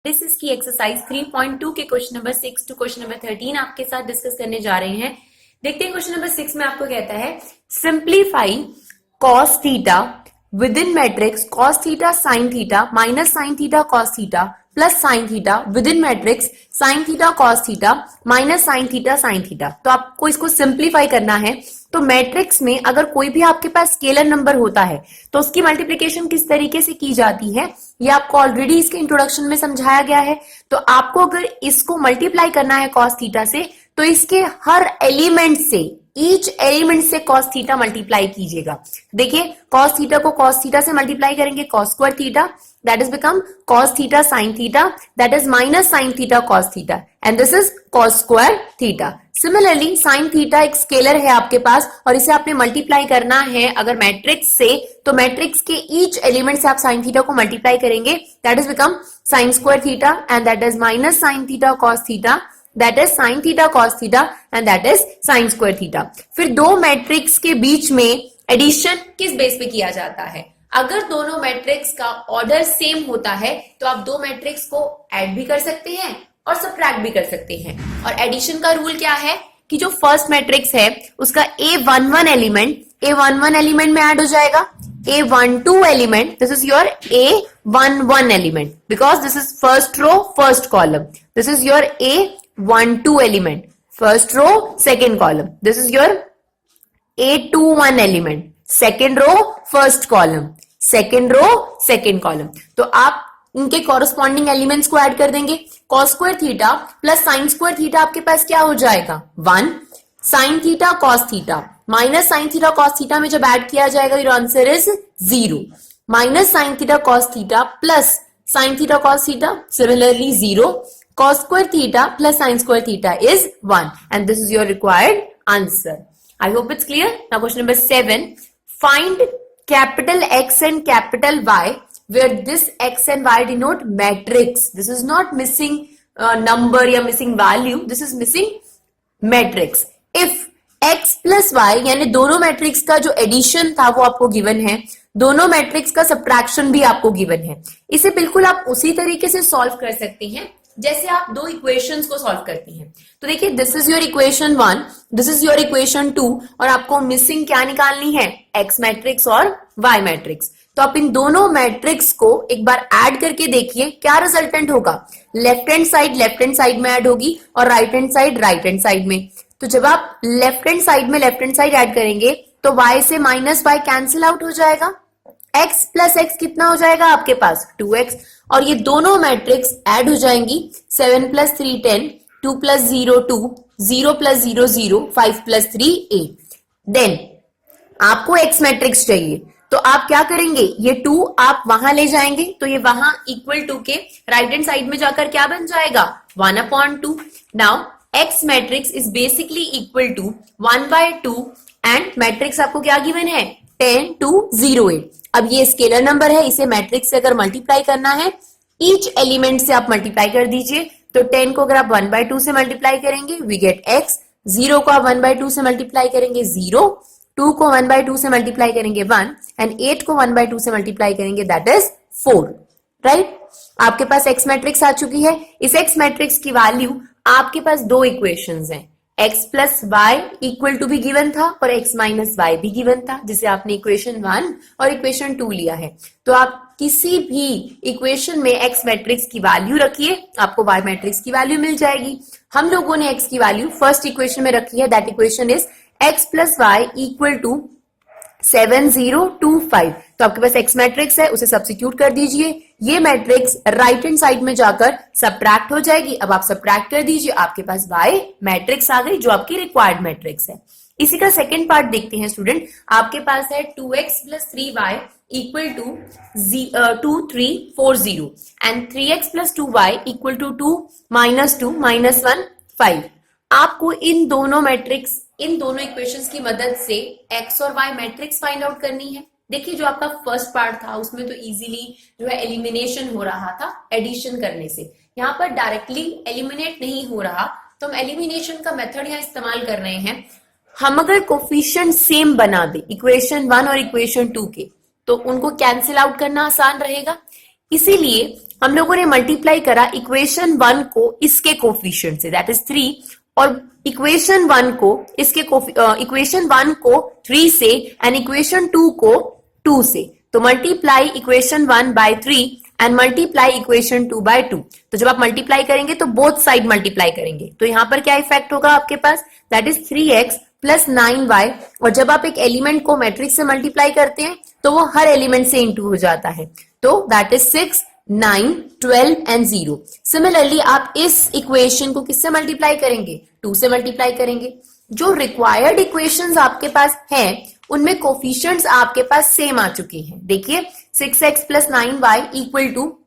Matrices की exercise 3.2 के question number 6 to question number 13 आपके साथ डिस्कस करने जा रहे हैं। देखते हैं क्वेश्चन नंबर 6 में आपको कहता है simplify cos theta with in matrix cos theta sin theta minus sin theta cos theta plus sin theta with in matrix sin theta cos theta minus sin theta sin theta. तो आपको इसको simplify करना है। तो matrix में अगर कोई भी आपके पास स्केलर नंबर होता है तो उसकी मल्टीप्लिकेशन किस तरीके से की जाती है ये आपको ऑलरेडी इसके इंट्रोडक्शन में समझाया गया है। तो आपको अगर इसको मल्टीप्लाई करना है cos थीटा से तो इसके हर एलिमेंट से ईच एलिमेंट से cos थीटा मल्टीप्लाई कीजिएगा। देखिए cos थीटा को cos थीटा से मल्टीप्लाई करेंगे cos square theta that is become cos theta sin theta that is minus sin theta cos theta and this is cos square theta। Similarly sin theta एक scalar है आपके पास और इसे आपने multiply करना है अगर मैट्रिक्स से तो मैट्रिक्स के ईच एलिमेंट से आप sin थीटा को मल्टीप्लाई करेंगे that is become sin square theta and that is minus sin theta cos theta that is sin theta cos theta and that is sin square theta। फिर दो matrix के बीच में addition किस base पे किया जाता है? अगर दोनों मैट्रिक्स का ऑर्डर सेम होता है तो आप दो मैट्रिक्स को ऐड भी कर सकते हैं और सबट्रैक्ट भी कर सकते हैं। और एडिशन का रूल क्या है कि जो फर्स्ट मैट्रिक्स है उसका A11 एलिमेंट में ऐड हो जाएगा, A12 element, this is your A11 element because this is first row first column, this is your A12 element first row second column, this is your A21 element second row first column, second row second column. तो आप इनके corresponding elements को add कर देंगे। cos square theta plus sin square theta आपके पास क्या हो जाएगा 1, sin theta cos theta minus sin theta cos theta में जब ऐड किया जाएगा your answer is 0, minus sin theta cos theta plus sin theta cos theta similarly 0, cos square theta plus sin square theta is 1 and this is your required answer. I hope it's clear. Now question number 7. Find capital X and capital Y where this X and Y denote matrix. This is not missing number या missing value. This is missing matrix. If X plus Y यानी दोनों matrix का जो addition था वो आपको given है, दोनों मैट्रिक्स का सब्ट्रैक्शन भी आपको गिवन है। इसे बिल्कुल आप उसी तरीके से सॉल्व कर सकते हैं जैसे आप दो इक्वेशंस को सॉल्व करते हैं। तो देखिए this is your equation 1, this is your equation 2 और आपको मिसिंग क्या निकालनी है एक्स मैट्रिक्स और वाई मैट्रिक्स। तो आप इन दोनों मैट्रिक्स को एक बार ऐड करके देखिए क्या रिजल्टेंट होगा। लेफ्ट हैंड साइड में ऐड होगी और राइट हैंड साइड में। तो जब आप लेफ्ट हैंड साइड ऐड करेंगे तो y से माइनस y कैंसिल आउट हो जाएगा, x प्लस x कितना हो जाएगा आपके पास 2x और ये दोनों मैट्रिक्स ऐड हो जाएंगी 7 plus 3 10, 2 plus 0 2, 0 plus 0 0, 5 plus 3 8। Then आपको x मैट्रिक्स चाहिए तो आप क्या करेंगे ये 2 आप वहां ले जाएंगे तो ये वहां इक्वल टू के राइट हैंड साइड में जाकर क्या बन जाएगा 1/2। Now x matrix is basically equal to 1/2 and matrix आपको क्या गिवन है 10 2 0 8। अब ये स्केलर नंबर है, इसे मैट्रिक्स से अगर मल्टीप्लाई करना है ईच एलिमेंट से आप मल्टीप्लाई कर दीजिए। तो 10 को अगर आप 1/2 से मल्टीप्लाई करेंगे वी गेट x, 0 को आप 1/2 से मल्टीप्लाई करेंगे 0, 2 को 1/2 से मल्टीप्लाई करेंगे 1 एंड 8 को 1/2 से मल्टीप्लाई करेंगे दैट इज 4, राइट। आपके पास x मैट्रिक्स आ चुकी है। इस x मैट्रिक्स की वैल्यू आपके पास दो इक्वेशंस हैं, x plus y equal to भी गिवन था और x माइनस वाई भी गिवन था जिसे आपने इक्वेशन 1 और इक्वेशन 2 लिया है। तो आप किसी भी इक्वेशन में x मैट्रिक्स की वैल्यू रखिए आपको y मैट्रिक्स की वैल्यू मिल जाएगी। हम लोगों ने x की वैल्यू फर्स्ट इक्वेशन में रखी है, that equation is x plus y equal to 7 0 2 5। तो आपके पास x मैट्रिक्स है उसे सब्स्टिट्यूट कर दीजिए, ये मैट्रिक्स राइट हैंड साइड में जाकर सब्ट्रैक्ट हो जाएगी। अब आप सब्ट्रैक्ट कर दीजिए आपके पास y मैट्रिक्स आ गई जो आपकी रिक्वायर्ड मैट्रिक्स है। इसी का सेकंड पार्ट देखते हैं स्टूडेंट। आपके पास है 2x plus 3y equal to 2 3 4 0 and 3x plus 2y equal to 2 minus 2 minus 1 5। आपको इन दोनों इक्वेशंस की मदद से x और y मैट्रिक्स फाइंड आउट करनी है। देखिए जो आपका फर्स्ट पार्ट था उसमें तो इजीली जो है एलिमिनेशन हो रहा था एडिशन करने से, यहाँ पर डायरेक्टली एलिमिनेट नहीं हो रहा तो हम एलिमिनेशन का मेथड यहाँ इस्तेमाल कर रहे हैं। हम अगर कोफिशिएंट सेम बना दे इक्वेशन 1 और इक्वेशन 2 के तो उनको कैंसिल आउट करना आसान रहेगा। इसीलिए हम लोगों ने मल्टीप्लाई करा इक्वेशन 1 को इसके कोफिशिएंट से, दैट इज 3, और इक्वेशन 1 को इसके इक्वेशन 1 को 3 से एंड इक्वेशन 2 को 2 से। तो multiply equation 1 by 3 and multiply equation 2 by 2। तो जब आप मल्टीप्लाई करेंगे तो बोथ साइड मल्टीप्लाई करेंगे, तो यहां पर क्या इफेक्ट होगा आपके पास, that is 3x plus 9y। और जब आप एक एलिमेंट को मैट्रिक्स से मल्टीप्लाई करते हैं तो वो हर एलिमेंट से इंटू हो जाता है, तो दैट इज 6, 9, 12 एंड 0। सिमिलरली आप इस इक्वेशन को किससे मल्टीप्लाई करेंगे, 2 से मल्टीप्लाई करेंगे। जो रिक्वायर्ड इक्वेशंस आपके पास हैं उनमें कोफिशिएंट्स आपके पास सेम आ चुके हैं। देखिए 6x plus 9y equal to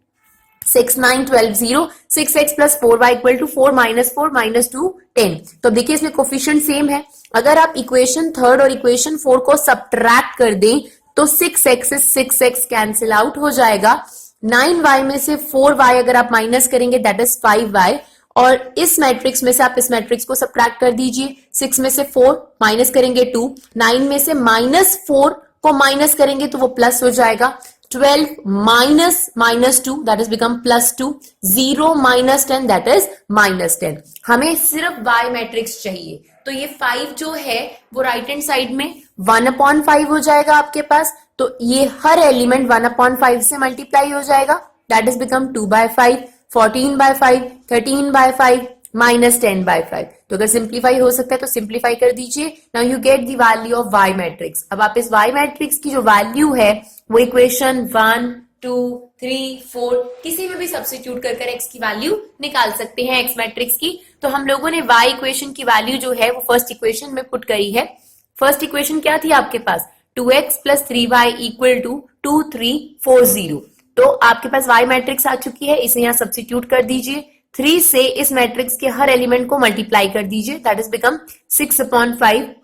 6, 9, 12, 0, 6x plus 4y equal to 4 minus 4 minus 2 10। तो देखिए इसमें कोफिशिएंट सेम है। अगर आप इक्वेशन 3 और इक्वेशन 4 को सब्ट्रैक्ट कर दें तो 6x से 6x कैंसिल आउट हो जाएगा। 9y में से 4y अगर आप माइनस करेंगे दैट इज 5y, और इस मैट्रिक्स में से आप इस मैट्रिक्स को सब्ट्रैक्ट कर दीजिए। 6 में से 4 माइनस करेंगे 2, 9 में से -4 को माइनस करेंगे तो वो प्लस हो जाएगा। 12 minus -2 that is become +2, 0 minus 10 that is -10। हमें सिर्फ y मैट्रिक्स चाहिए, तो ये 5 जो है वो राइट हैंड साइड में 1/5 हो जाएगा आपके पास। तो ये हर एलिमेंट 1/5 से मल्टीप्लाई हो जाएगा, दैट इज बिकम 2/5, 14/5, 13/5 माइनस 10/5। तो अगर सिंप्लीफाई हो सकता है तो सिंप्लीफाई कर दीजिए। Now you get the value of y matrix. अब आप इस y मैट्रिक्स की जो वैल्यू है वो इक्वेशन 1, 2, 3, 4 किसी में भी सब्स्टिट्यूट कर x की वैल्यू निकाल सकते हैं x मैट्रिक्स की। तो हम लोगों ने y इक्वेशन की वैल्यू जो है वो फर्स्ट इक्वेशन में पुट करी है। फर्स्ट इक्वेशन क्या थी आपके पास, 2x plus 3y equal to 2, 3, 4, 0। तो आपके पास y मैट्रिक्स आ चुकी है, इसे यहां सब्स्टिट्यूट कर दीजिए। 3 से इस मैट्रिक्स के हर एलिमेंट को मल्टीप्लाई कर दीजिए, that is become 6/5,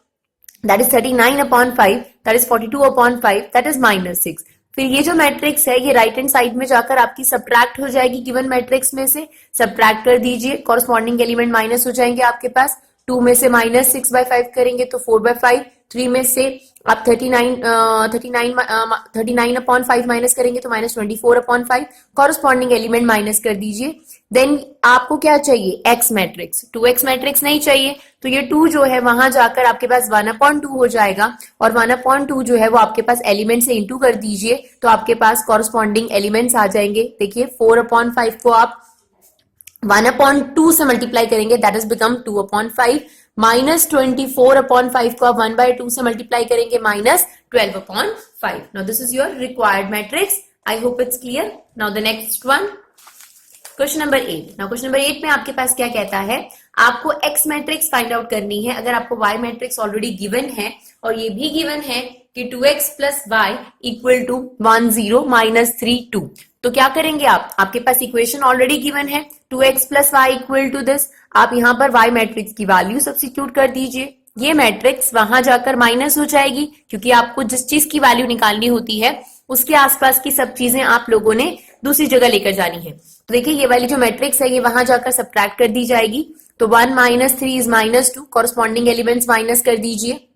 that is 39/5, that is 42/5, that is -6। फिर ये जो मैट्रिक्स है ये राइट हैंड साइड में जाकर आपकी सब्ट्रैक्ट हो जाएगी गिवन मैट्रिक्स में से। सब्ट्रैक्ट कर दीजिए, कॉरस्पॉन्डिंग एलिमेंट माइनस हो जाएंगे आपके पास। 2 में से -6/5 करेंगे तो 4/5, 3 में से आप 39/5 माइनस करेंगे तो -24/5, कॉरस्पॉन्डिंग एलिमेंट माइनस कर दीजिए। देन आपको क्या चाहिए, x मैट्रिक्स। 2x मैट्रिक्स नहीं चाहिए, तो ये 2 जो है वहां जाकर आपके पास 1/2 हो जाएगा, और 1/2 जो है वो आपके पास एलिमेंट से इंटू कर दीजिए तो आपके पास कॉरस्पॉन्डिंग एलिमेंट्स आ जाएंगे। देखिए 4/5 को आप 1/2 से मल्टीप्लाई करेंगे, दैट इज बिकम 2/5, -24/5 को आप 1/2 से मल्टीप्लाई करेंगे, -12/5। Now this is your required matrix. I hope it's clear. Now the next one, question number 8। Now question number 8 में आपके पास क्या कहता है, आपको x मैट्रिक्स फाइंड आउट करनी है। अगर आपको y मैट्रिक्स ऑलरेडी गिवन है और ये भी गिवन है कि 2x plus y equal to 1, 0, -3, 2, तो क्या करेंगे आप, आपके पास इक्वेशन ऑलरेडी गिवन है 2x plus y equal to this. आप यहां पर y मैट्रिक्स की वैल्यू सब्स्टिट्यूट कर दीजिए। ये मैट्रिक्स वहां जाकर माइनस हो जाएगी, क्योंकि आपको जिस चीज की वैल्यू निकालनी होती है उसके आसपास की सब चीजें आप लोगों ने दूसरी जगह लेकर जानी है। तो देखिए ये वाली जो मैट्रिक्स है ये वहां जाकर सब्ट्रैक्ट कर दी जाएगी। तो 1 - 3 इज -2, कॉरस्पॉन्डिंग एलिमेंट्स माइनस कर दीजिए,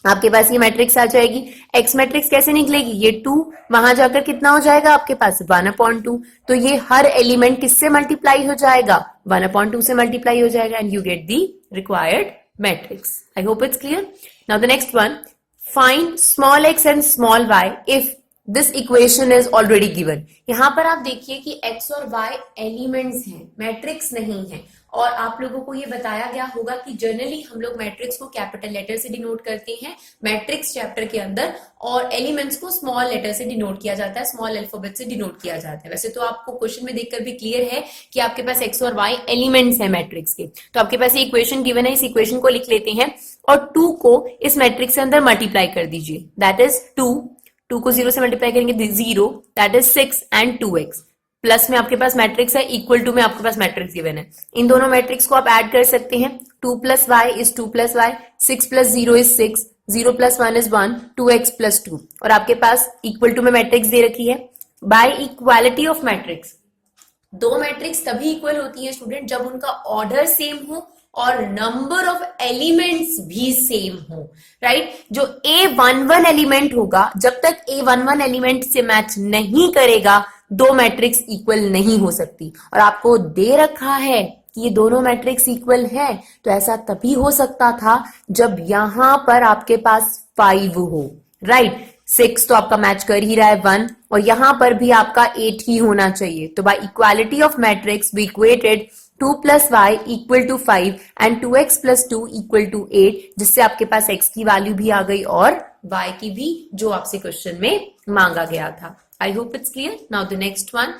आपके पास ये मैट्रिक्स आ जाएगी। एक्स मैट्रिक्स कैसे निकलेगी, ये 2 वहां जाकर कितना हो जाएगा आपके पास 1/2। तो ये हर एलिमेंट किससे मल्टीप्लाई हो जाएगा, 1/2 से मल्टीप्लाई हो जाएगा, and you get the required matrix. I hope it's clear. Now the next one, find small x and small y if this equation is already given. यहां पर आप देखिए कि x और y एलिमेंट्स हैं, मैट्रिक्स नहीं है। और आप लोगों को ये बताया गया होगा कि जनरली हम लोग मैट्रिक्स को कैपिटल लेटर से डिनोट करते हैं मैट्रिक्स चैप्टर के अंदर, और एलिमेंट्स को स्मॉल लेटर से डिनोट किया जाता है, स्मॉल अल्फाबेट से डिनोट किया जाता है। वैसे तो आपको क्वेश्चन में देखकर भी क्लियर है कि आपके पास x और y एलिमेंट्स हैं मैट्रिक्स के। तो आपके पास ये इक्वेशन गिवन है, इस इक्वेशन को लिख लेते हैं और 2 को इस मैट्रिक्स के अंदर मल्टीप्लाई कर दीजिए, दैट इज 2 को 0 से मल्टीप्लाई करेंगे 0, that is 6 and 2x। Plus में आपके पास मैट्रिक्स है, इक्वल टू में आपके पास मैट्रिक्स गिवन है। इन दोनों मैट्रिक्स को आप ऐड कर सकते हैं। 2 + y is 2 + y, 6 + 0 is 6, 0 + 1 is 1, 2x + 2, और आपके पास इक्वल टू में मैट्रिक्स दे रखी है। बाय इक्वालिटी ऑफ मैट्रिक्स, दो मैट्रिक्स तभी इक्वल होती है स्टूडेंट जब उनका ऑर्डर सेम हो और नंबर ऑफ एलिमेंट्स भी सेम हो, राइट। जो A11 एलिमेंट होगा, जब तक A11 एलिमेंट से मैच नहीं करेगा दो मैट्रिक्स इक्वल नहीं हो सकती। और आपको दे रखा है कि ये दोनों मैट्रिक्स इक्वल है, तो ऐसा तभी हो सकता था जब यहां पर आपके पास 5 हो, राइट। 6 तो आपका मैच कर ही रहा है 1, और यहां पर भी आपका 8 ही होना चाहिए। तो by equality of matrix we equated 2 plus y equal to 5 and 2x plus 2 equal to 8, जिससे आपके पास x की वैल्यू भी आ गई और y की भी, जो आपसे क्वेश्चन में मांगा गया था। आई hope it's clear. Now the next one,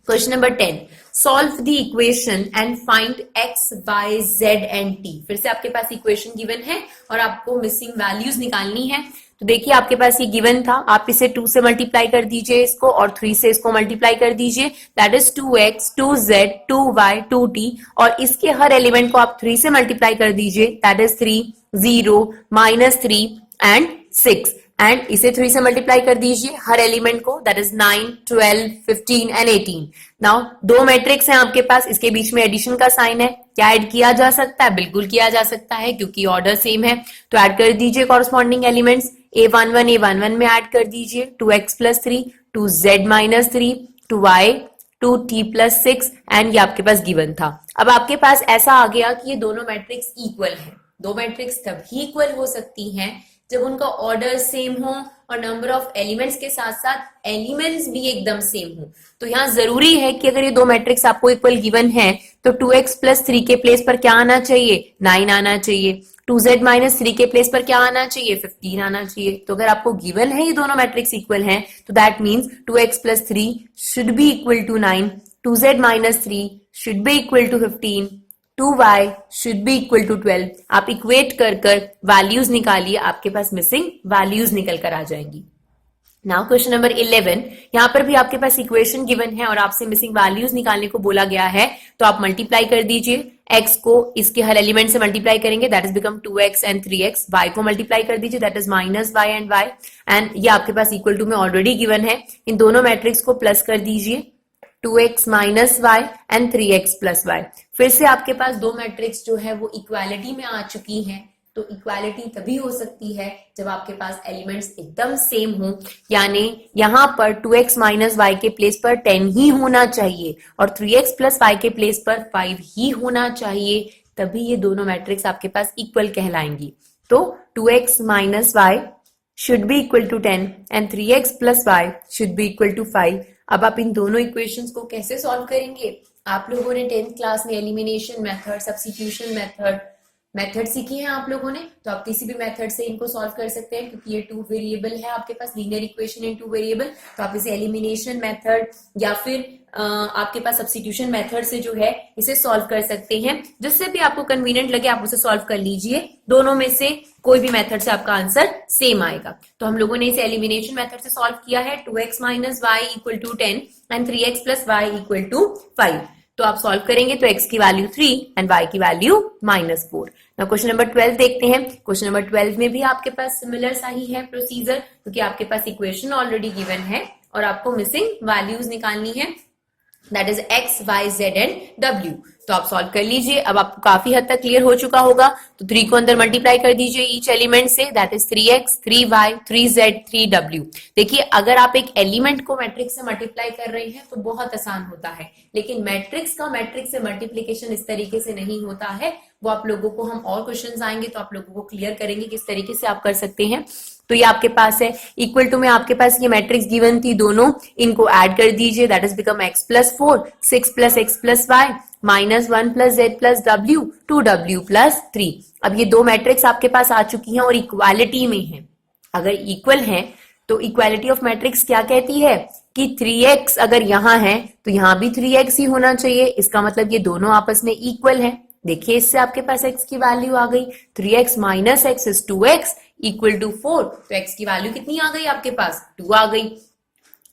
question number 10, solve the equation and find x, y, z and t। फिर से आपके पास इक्वेशन गिवन है और आपको मिसिंग वैल्यूज निकालनी है। तो देखिए आपके पास ये गिवन था, आप इसे 2 से मल्टीप्लाई कर दीजिए इसको, और 3 से इसको मल्टीप्लाई कर दीजिए, that is 2x, 2z, 2y, 2t, और इसके हर एलिमेंट को आप 3 से मल्टीप्लाई कर दीजिए, दैट इज 3, 0, -3 एंड 6, एंड इसे 3 से मल्टीप्लाई कर दीजिए हर एलिमेंट को, दैट इज 9, 12, 15 एंड 18। नाउ दो मैट्रिक्स हैं आपके पास, इसके बीच में एडिशन का साइन है, क्या ऐड किया जा सकता है? बिल्कुल किया जा सकता है, क्योंकि ऑर्डर सेम है। तो ऐड कर दीजिए कॉरस्पॉन्डिंग एलिमेंट्स, a11 में ऐड कर दीजिए 2x plus 3, 2z minus 3, 2y, 2t plus 6, and ये आपके पास गिवन था। अब आपके पास ऐसा आ गया कि ये दोनों मैट्रिक्स इक्वल हैं। दो मैट्रिक्स तभी इक्वल हो सकती हैं जब उनका ऑर्डर सेम हो और नंबर ऑफ एलिमेंट्स के साथ साथ एलिमेंट्स भी एकदम सेम हो। तो यहाँ जरूरी है कि अगर ये दो मैट्रिक्स आपको इक्वल गिवन है तो 2x plus 3 के प्लेस पर क्या आना चाहिए? 9 आना चाहिए। 2z minus 3 के प्लेस पर क्या आना चाहिए? 15 आना चाहिए। तो अगर आपको गिवन है ये दोनों मैट्रिक्स इक्वल हैं, तो that means 2x plus 3 should be equal to 9, 2z minus 3 should be equal to 15, 2y should be equal to 12। आप इक्वेट कर वैल्यूज निकालिए, आपके पास मिसिंग वैल्यूज निकल कर आ जाएंगी। नाउ क्वेश्चन नंबर 11, यहां पर भी आपके पास इक्वेशन गिवन है और आपसे मिसिंग वैल्यूज निकालने को बोला गया है। तो आप मल्टीप्लाई कर दीजिए, x को इसके हर एलिमेंट से मल्टीप्लाई करेंगे, that is become 2x and 3x। y को मल्टीप्लाई कर दीजिए, that is -y and y, and ये आपके पास इक्वल टू में ऑलरेडी गिवन है। इन दोनों मैट्रिक्स को प्लस कर दीजिए, 2x minus y and 3x plus y। फिर से आपके पास दो मैट्रिक्स जो है वो इक्वालिटी में आ चुकी हैं। तो इक्वालिटी तभी हो सकती है जब आपके पास एलिमेंट्स एकदम सेम हो, यानी यहां पर 2x minus y के प्लेस पर 10 ही होना चाहिए और 3x plus y के प्लेस पर 5 ही होना चाहिए, तभी ये दोनों मैट्रिक्स आपके पास इक्वल कहलाएंगी। तो 2x minus y should be equal to 10 and 3x plus y should be equal to 5। अब आप इन दोनों इक्वेशंस को कैसे सॉल्व करेंगे? आप लोगों ने 10th क्लास में एलिमिनेशन मेथड, सब्स्टिट्यूशन मेथड सीखी है आप लोगों ने, तो आप किसी भी मेथड से इनको सॉल्व कर सकते हैं, क्योंकि ये 2 वेरिएबल है आपके पास, लीनियर इक्वेशन इन 2 वेरिएबल। तो आप इसे एलिमिनेशन मेथड या फिर आपके पास सब्स्टिट्यूशन मेथड से जो है इसे सॉल्व कर सकते हैं। जिससे भी आपको कन्वीनियंट लगे आप उसे सॉल्व कर लीजिए, दोनों में से कोई भी मेथड से आपका आंसर सेम आएगा। तो हम लोगों ने इसे एलिमिनेशन मेथड से सॉल्व किया है, 2x minus y equal to 10 and 3x plus y equal to 5। तो आप सॉल्व करेंगे तो x की वैल्यू 3 एंड y की वैल्यू -4। नाउ क्वेश्चन नंबर 12 देखते हैं। क्वेश्चन नंबर 12 में भी आपके पास सिमिलर सा ही है प्रोसीजर, क्योंकि आपके पास इक्वेशन ऑलरेडी गिवन है और आपको मिसिंग वैल्यूज निकालनी है, that is x, y, z and w। तो आप सॉल्व कर लीजिए। अब आपको काफी हद तक क्लियर हो चुका होगा। तो 3 को अंदर मल्टीप्लाई कर दीजिए ईच एलिमेंट से, that is 3x, 3y, 3z, 3w। देखिए अगर आप एक एलिमेंट को मैट्रिक्स से मल्टीप्लाई कर रहे हैं तो बहुत आसान होता है, लेकिन मैट्रिक्स का मैट्रिक्स से मल्टीप्लीकेशन इस तरीके से नहीं होता है। वो आप लोगों को, हम और क्वेश्चंस आएंगे तो आप लोगों को क्लियर करेंगे किस तरीके से आप कर सकते हैं। तो ये आपके पास है, इक्वल टू में आपके पास ये मैट्रिक्स गिवन थी दोनों, इनको ऐड कर दीजिए, that is become x plus 4, 6 plus x plus y, -1 plus z plus w, 2w plus 3। अब ये दो मैट्रिक्स आपके पास आ चुकी हैं और इक्वालिटी में है। अगर इक्वल है तो इक्वालिटी ऑफ मैट्रिक्स क्या कहती है कि 3x अगर यहाँ है तो यहाँ भी 3x ही होना चाहिए। इसका मतलब ये दोनों आपस में इक्वल है। देखिए इससे आपके पास x की वैल्यू आ गई, 3x minus x is 2x equal to 4। तो x की वैल्यू कितनी आ गई आपके पास? 2 आ गई।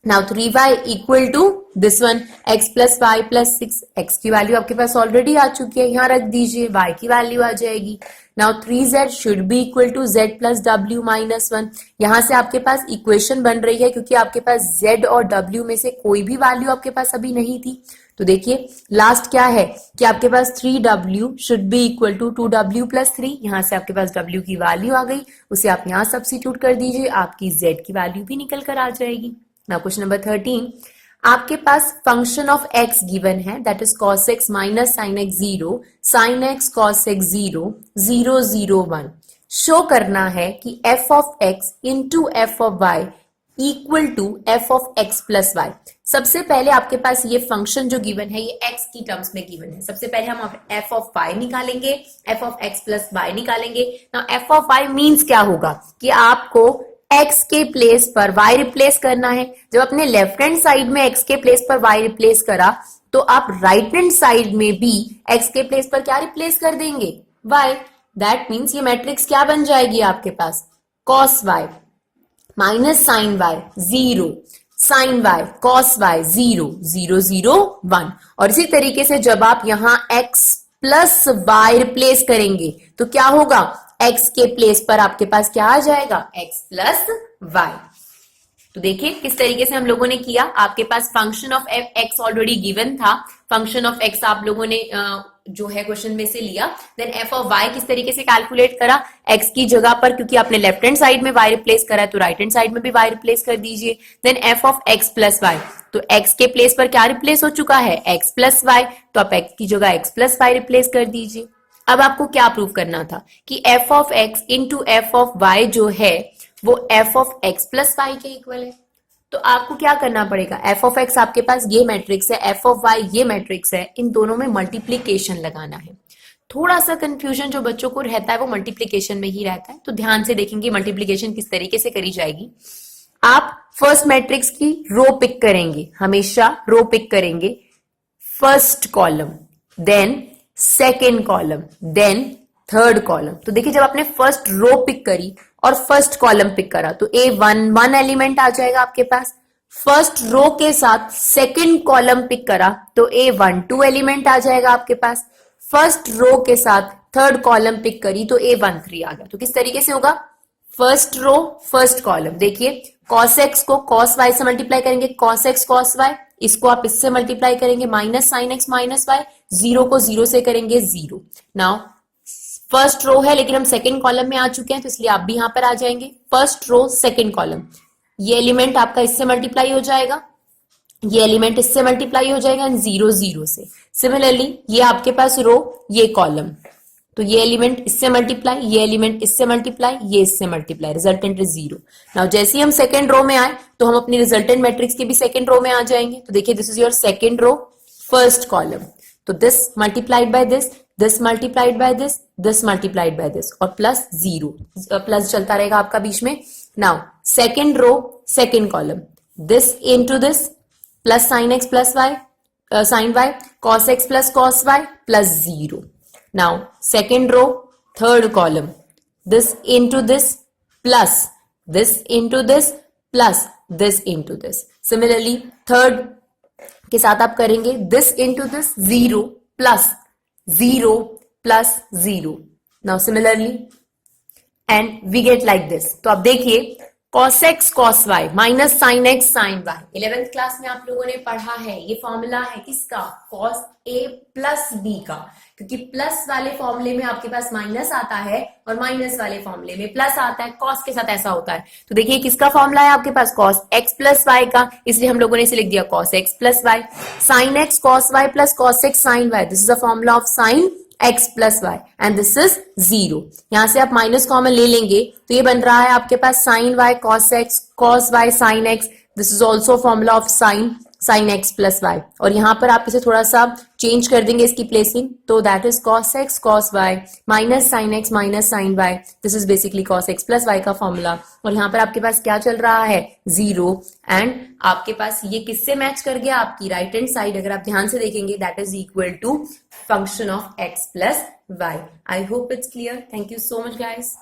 Now 3y equal to this one, x plus y plus 6। x की वैल्यू आपके पास ऑलरेडी आ चुकी है, यहाँ रख दीजिए, y की वैल्यू आ जाएगी। Now 3z should be equal to z plus w minus 1। यहाँ से आपके पास इक्वेशन बन रही है, क्योंकि आपके पास z और w में से कोई भी वैल्यू आपके पास अभी नहीं थी। तो देखिए लास्ट क्या है कि आपके पास 3w should be equal to 2w plus 3। यहाँ से आपके पास w की वैल्यू आ गई, उसे आप यहाँ सब्स्टिट्यूट कर दीजिए, आपकी z की वैल्यू भी निकल कर आ जाएगी। नाउ क्वेश्चन नंबर 13, आपके पास फंक्शन ऑफ एक्स गिवन है, that is cos x minus sine x 0, sine x cos x 0, 0 0 1। Show करना है कि f of x into f of y equal to f of x plus y. सबसे पहले आपके पास ये फंक्शन जो given है ये x की टर्म्स में गिवन है। सबसे पहले हम एफ ऑफ y निकालेंगे, f of x plus y निकालेंगे। Now f of y means क्या होगा कि आपको x के प्लेस पर y रिप्लेस करना है। जब अपने लेफ्ट हैंड साइड में x के प्लेस पर y रिप्लेस करा तो आप राइट हैंड साइड में भी x के प्लेस पर क्या रिप्लेस कर देंगे, y। दैट मीन्स ये मैट्रिक्स क्या बन जाएगी आपके पास, cos y minus sine y 0, sine y cos y 0, 0 0 1। और इसी तरीके से जब आप यहां x प्लस y रिप्लेस करेंगे तो क्या होगा, x के प्लेस पर आपके पास क्या आ जाएगा, x प्लस y। तो देखिए किस तरीके से हम लोगों ने किया। आपके पास function of x already given था, फंक्शन ऑफ x आप लोगों ने जो है क्वेश्चन में से लिया। देन एफ ऑफ y किस तरीके से कैलकुलेट करा, x की जगह पर क्योंकि आपने लेफ्ट हैंड साइड में y रिप्लेस करा है तो राइट हैंड साइड में भी y रिप्लेस कर दीजिए। Then f of x plus y, तो x के प्लेस पर क्या रिप्लेस हो चुका है, x प्लस वाई, तो आप x की जगह x प्लस वाई रिप्लेस कर दीजिए। अब आपको क्या प्रूव करना था कि f of x into f of y जो है वो f of x plus y के इक्वल है। तो आपको क्या करना पड़ेगा, एफ ऑफ एक्स आपके पास ये मैट्रिक्स है, एफ ऑफ वाई ये मैट्रिक्स है, इन दोनों में मल्टीप्लीकेशन लगाना है। थोड़ा सा कंफ्यूजन जो बच्चों को रहता है वो मल्टीप्लीकेशन में ही रहता है, तो ध्यान से देखेंगे मल्टीप्लीकेशन किस तरीके से करी जाएगी। आप फर्स्ट मैट्रिक्स की रो पिक करेंगे, हमेशा रो पिक करेंगे, first column, then second column, then third column. तो देखिए जब आपने फर्स्ट रो पिक करी और फर्स्ट कॉलम पिक करा तो A1 एलिमेंट आ जाएगा आपके पास। फर्स्ट रो के साथ सेकंड कॉलम पिक करा तो A12 एलिमेंट आ जाएगा आपके पास। फर्स्ट रो के साथ थर्ड कॉलम पिक करी तो A13 आ गया। तो किस तरीके से होगा, फर्स्ट रो फर्स्ट कॉलम। देखिए cos x को cos y से मल्टीप्लाई करेंगे, cos x cos y, इसको आप इससे मल्टीप्लाई करेंगे, minus sine x minus y, zero को जीरो से करेंगे जीरो। नाउ फर्स्ट रो है लेकिन हम सेकंड कॉलम में आ चुके हैं तो इसलिए आप भी यहां पर आ जाएंगे, फर्स्ट रो सेकंड कॉलम। ये एलिमेंट आपका इससे मल्टीप्लाई हो जाएगा, ये एलिमेंट इससे मल्टीप्लाई हो जाएगा, जीरो जीरो से। सिमिलरली ये आपके पास रो, ये कॉलम, तो ये एलिमेंट इससे मल्टीप्लाई, ये एलिमेंट इससे मल्टीप्लाई, ये इससे multiply, resultant is zero. Now जैसे ही हम सेकंड रो में आए तो हम अपनी रिजल्टेंट मैट्रिक्स के भी सेकंड रो में आ जाएंगे। तो देखिए this is your second row first column, तो this multiplied by this multiplied by this multiplied by this, और प्लस जीरो, प्लस चलता रहेगा आपका बीच में। Now second row second column, this into this, plus sine x plus y, sine y, cos x plus cos y, plus zero. Now second row third column, this into this, plus this into this, plus this into this. Similarly third के साथ आप करेंगे this into this, zero plus zero plus zero. Now similarly and we get like this. तो आप देखिए cos x cos y minus sine x sine y, 11th class में आप लोगों ने पढ़ा है। ये फॉर्मूला है किसका, cos a प्लस b का, क्योंकि प्लस वाले फॉर्मूले में आपके पास माइनस आता है और माइनस वाले फॉर्मूले में प्लस आता है, cos के साथ ऐसा होता है। तो देखिए किसका फॉर्मूला है आपके पास, cos x प्लस y का, इसलिए हम लोगों ने इसे लिख दिया cos x plus y। Sine x cos y plus cos x sine y, this is the formula of sine x plus y and this is zero. यहां से आप माइनस कॉमन ले लेंगे तो ये बन रहा है आपके पास sine y cos x cos y sine x, this is also formula of sine x plus y. और यहां पर आप इसे थोड़ा सा चेंज कर देंगे इसकी प्लेसिंग, तो that is cos x cos y minus sine x minus sine y, this is basically cos x plus y का फॉर्मूला। और यहां पर आपके पास क्या चल रहा है, जीरो, एंड आपके पास ये किससे मैच कर गया, आपकी राइट हैंड साइड अगर आप ध्यान से देखेंगे that is equal to function of x plus y। I hope it's clear. Thank you so much guys.